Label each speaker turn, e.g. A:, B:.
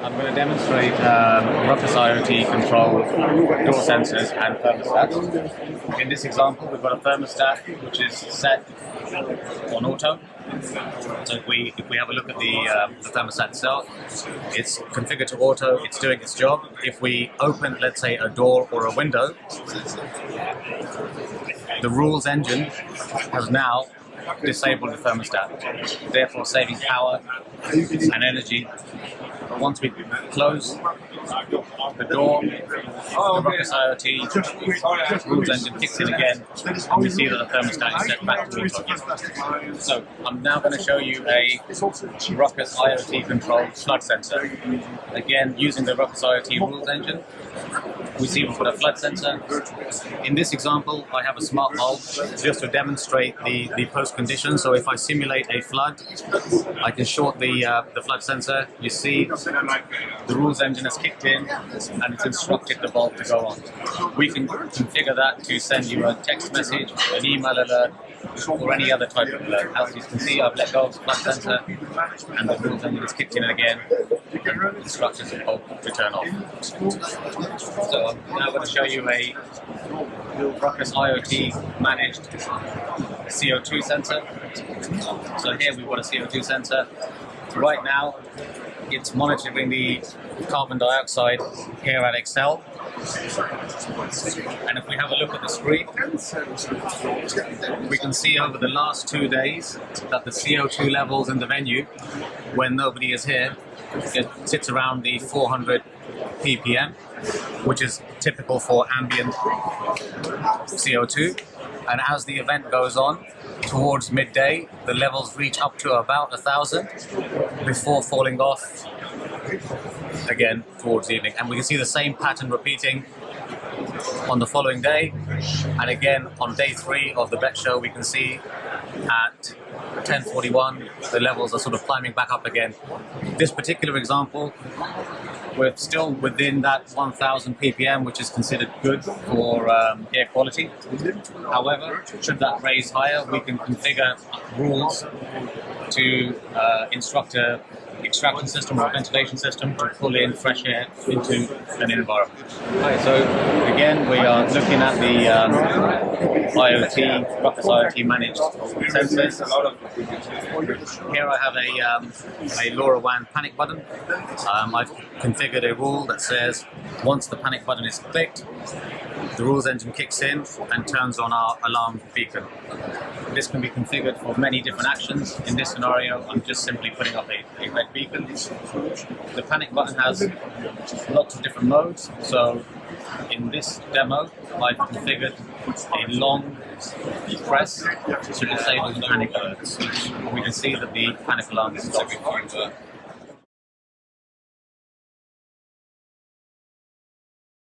A: I'm going to demonstrate RUCKUS IoT control door sensors and thermostats. In this example, we've got a thermostat which is set on auto. So if we have a look at the thermostat itself, it's configured to auto, it's doing its job. If we open, let's say, a door or a window, the rules engine has now disabled the thermostat, therefore saving power and energy. But once we close the door, the RUCKUS IoT Rules Engine kicks in again, and we see that the thermostat is set back to auto again. So I'm now going to show you a RUCKUS IoT controlled flood sensor. Again, using the RUCKUS IoT Rules Engine, we see we've got a flood sensor. In this example, I have a smart bulb just to demonstrate the post condition. So if I simulate a flood, I can short the flood sensor. You see the rules engine has kicked in and it's instructed the bulb to go on. We can configure that to send you a text message, an email alert, or any other type of alert. As you can see, I've let go of the flood sensor and the rules engine has kicked in again and instructions the bulb to turn off. So I'm now going to show you a RUCKUS IoT managed CO2 sensor. So here we've got a CO2 sensor. Right now it's monitoring the carbon dioxide here at Excel. And if we have a look at the screen, we can see over the last 2 days that the CO2 levels in the venue, when nobody is here, it sits around the 400 ppm, which is typical for ambient CO2. And as the event goes on, towards midday, the levels reach up to about 1,000 before falling off again towards evening. And we can see the same pattern repeating on the following day. And again, on day 3 of the BETT show, we can see at 10:41, the levels are sort of climbing back up again. This particular example, we're still within that 1,000 ppm, which is considered good for air quality. However, should that raise higher, we can configure rules to instruct a extraction system or a ventilation system to pull in fresh air into an environment. Right, so again, we are looking at the RUCKUS IoT managed sensors. Here I have a LoRaWAN panic button. I've configured a rule that says once the panic button is clicked, the rules engine kicks in and turns on our alarm beacon. This can be configured for many different actions. In this scenario, I'm just simply putting up a red beacon. The panic button has lots of different modes. So in this demo, I've configured a long press to disable the panic alerts. We can see that the panic alarm is